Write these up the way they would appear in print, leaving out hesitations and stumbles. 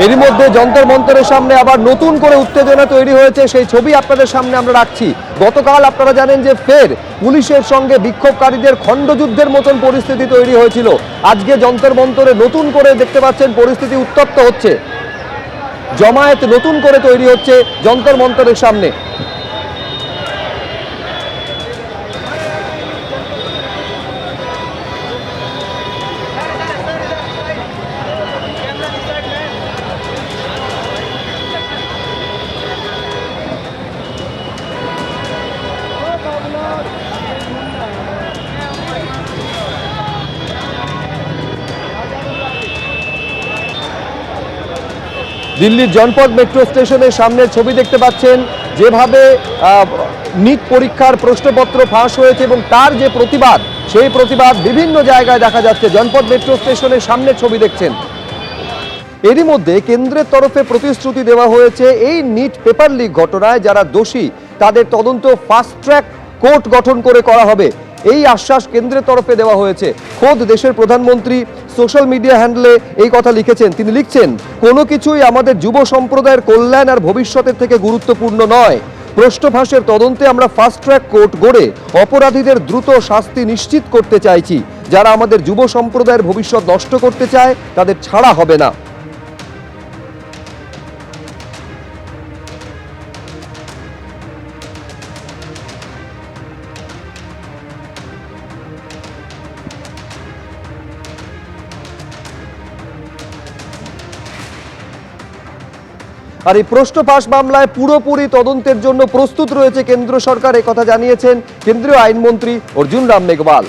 এরই মধ্যে যন্তর মন্তরের সামনে আবার নতুন করে উত্তেজনা তৈরি হয়েছে, সেই ছবি আপনাদের সামনে আমরা রাখছি। গতকাল আপনারা জানেন যে ফের পুলিশের সঙ্গে বিক্ষোভকারীদের খণ্ডযুদ্ধের মতন পরিস্থিতি তৈরি হয়েছিল। আজকে যন্তর মন্তরে নতুন করে দেখতে পাচ্ছেন পরিস্থিতি উত্তপ্ত হচ্ছে, জমায়েত নতুন করে তৈরি হচ্ছে যন্তর মন্তরের সামনে। দিল্লির জনপদ মেট্রো স্টেশনের সামনের ছবি দেখতে পাচ্ছেন, যেভাবে নিট পরীক্ষার প্রশ্নপত্র ফাঁস হয়েছে এবং তার যে প্রতিবাদ, সেই প্রতিবাদ বিভিন্ন জায়গায় দেখা যাচ্ছে। জনপদ মেট্রো স্টেশনের সামনের ছবি দেখছেন। এরই মধ্যে কেন্দ্রের তরফে প্রতিশ্রুতি দেওয়া হয়েছে এই নিট পেপার লিক ঘটনায় যারা দোষী তাদের তদন্ত ফাস্ট ট্র্যাক কোর্ট গঠন করে করা হবে, এই আশ্বাস কেন্দ্রের তরফে দেওয়া হয়েছে। খোদ দেশের প্রধানমন্ত্রী সোশ্যাল মিডিয়া হ্যান্ডেলে এই কথা লিখেছেন। তিনি লিখছেন, কোনো কিছুই আমাদের যুব সম্প্রদায়ের কল্যাণ আর ভবিষ্যতের থেকে গুরুত্বপূর্ণ নয়। প্রশ্ন ফাঁসের তদন্তে আমরা ফাস্ট ট্র্যাক কোর্ট গড়ে অপরাধীদের দ্রুত শাস্তি নিশ্চিত করতে চাইছি। যারা আমাদের যুব সম্প্রদায়ের ভবিষ্যৎ নষ্ট করতে চায় তাদের ছাড়া হবে না। আর এই প্রশ্ন ফাঁস মামলায় পুরোপুরি তদন্তের জন্য প্রস্তুত রয়েছে কেন্দ্র সরকার, এই কথা জানিয়েছেন কেন্দ্রীয় আইনমন্ত্রী अर्जुन राम मेघवाल।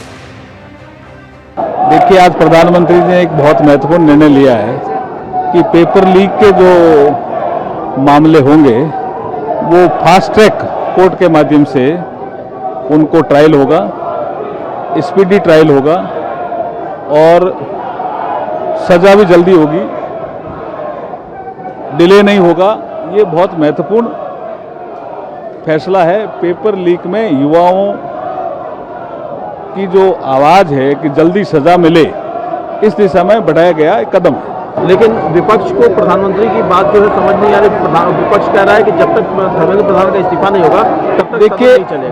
देखिए, आज प्रधानमंत्री ने एक बहुत महत्वपूर्ण निर्णय लिया है कि पेपर लीक के जो मामले होंगे वो फास्ट ट्रैक कोर्ट के माध्यम से उनको ट्रायल होगा, स्पीडी ट्रायल होगा और सजा भी जल्दी होगी, डिले नहीं होगा। ये बहुत महत्वपूर्ण फैसला है। पेपर लीक में युवाओं की जो आवाज़ है कि जल्दी सजा मिले, इस दिशा में बढ़ाया गया एक कदम है। लेकिन विपक्ष को प्रधानमंत्री की बात जो है समझ नहीं आ रही। विपक्ष कह रहा है कि जब तक धर्मेंद्र प्रधान का इस्तीफा नहीं होगा तब तक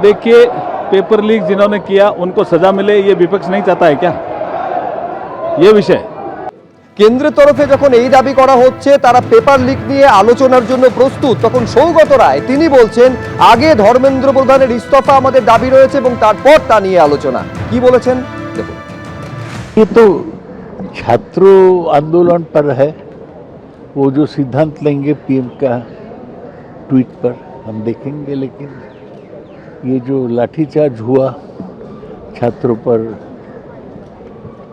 देखिए पेपर लीक जिन्होंने किया उनको सजा मिले, ये विपक्ष नहीं चाहता है क्या? ये विषय কেন্দ্রের তরফে যখন এই দাবি করা হচ্ছে তারা পেপার লিক নিয়ে আলোচনার জন্য প্রস্তুত, তখন সৌগত রায় তিনি বলছেন আগে ধর্মেন্দ্র প্রধানের ইস্তফা আমাদের দাবি রয়েছে এবং তারপর তা নিয়ে আলোচনা। কি বলেছেন দেখুন। ये तो छात्र आंदोलन पर है, वो जो सिद्धांत लेंगे पीएम का ट्वीट पर हम देखेंगे, लेकिन ये जो लाठीचार्ज हुआ छात्रों पर,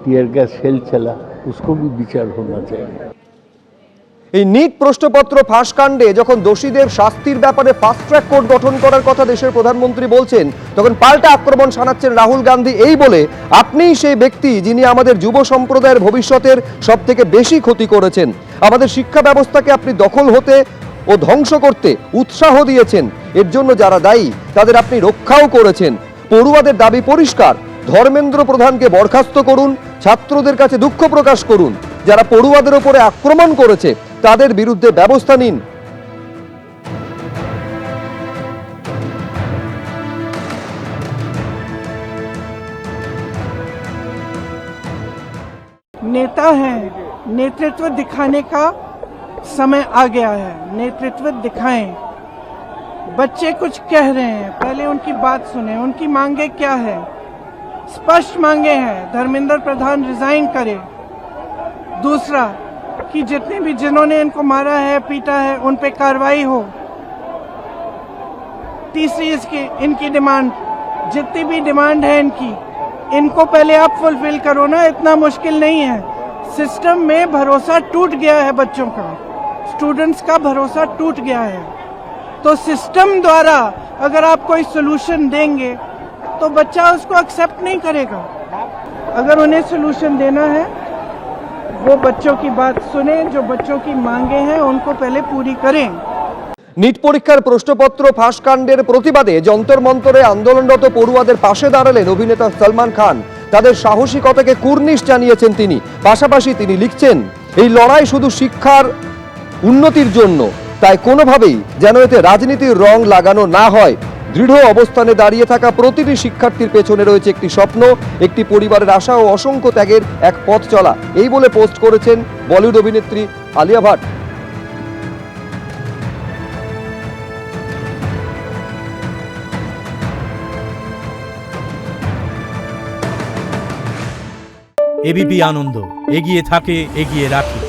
टीयर गैस सेल चला, उसको भी विचार होना चाहिए। এই নিট প্রশ্নপত্র ফাঁস কাণ্ডে যখন দোষীদের শাস্তির ব্যাপারে ফাস্ট ট্র্যাক কোর্ট গঠন করার কথা দেশের প্রধানমন্ত্রী বলছেন, তখন পাল্টা আক্রমণ শানাচ্ছেন রাহুল গান্ধী এই বলে, আপনিই সেই ব্যক্তি যিনি আমাদের যুব সম্প্রদায়ের ভবিষ্যতের সব থেকে বেশি ক্ষতি করেছেন। আমাদের শিক্ষা ব্যবস্থাকে আপনি দখল হতে ও ধ্বংস করতে উৎসাহ দিয়েছেন। এর জন্য যারা দায়ী তাদের আপনি রক্ষাও করেছেন। পড়ুয়াদের দাবি পরিষ্কার, ধর্মেন্দ্র প্রধানকে বরখাস্ত করুন, ছাত্রদের কাছে দুঃখ প্রকাশ করুন, যারা পড়ুয়াদের উপরে আক্রমণ করেছে তাদের বিরুদ্ধে ব্যবস্থা নিন। नेता हैं, नेतृत्व दिखाने का समय आ गया है। नेतृत्व दिखाएं। बच्चे कुछ कह रहे हैं, पहले उनकी बात सुने। उनकी मांगे क्या है? स्पष्ट मांगे हैं, धर्मेंद्र प्रधान रिजाइन करे। दूसरा कि जितने भी जिन्होंने इनको मारा है, पीटा है, उन पे कार्रवाई हो। तीसरी इनकी डिमांड, जितनी भी डिमांड है इनको पहले आप फुलफिल करो ना, इतना मुश्किल नहीं है। सिस्टम में भरोसा टूट गया है, बच्चों का, स्टूडेंट्स का भरोसा टूट गया है। तो सिस्टम द्वारा अगर आप कोई सोल्यूशन देंगे तो बच्चा उसको एक्सेप्ट नहीं करेगा। अगर उन्हें सोल्यूशन देना है वो बच्चों की बात सुने, जो बच्चों की मांगे हैं उनको पहले पूरी करें। নিট পরীক্ষার প্রশ্নপত্র ফাঁস কাণ্ডের প্রতিবাদে যন্তর মন্তরে আন্দোলনরত পড়ুয়াদের পাশে দাঁড়ালেন অভিনেতা সলমান খান। তাদের সাহসিকতাকে কুর্নিশ জানিয়েছেন তিনি। পাশাপাশি তিনি লিখছেন, এই লড়াই শুধু শিক্ষার উন্নতির জন্য। তাই কোনোভাবেই যেন এতে রাজনীতির রং লাগানো না হয়। দৃঢ় অবস্থানে দাঁড়িয়ে থাকা প্রতিটি শিক্ষার্থীর পেছনে রয়েছে একটি স্বপ্ন, একটি পরিবারের আশা ও অসংখ্য ত্যাগের এক পথ চলা, এই বলে পোস্ট করেছেন বলিউড অভিনেত্রী আলিয়া ভাট। এবিপি আনন্দ, এগিয়ে থাকে, এগিয়ে রাখে।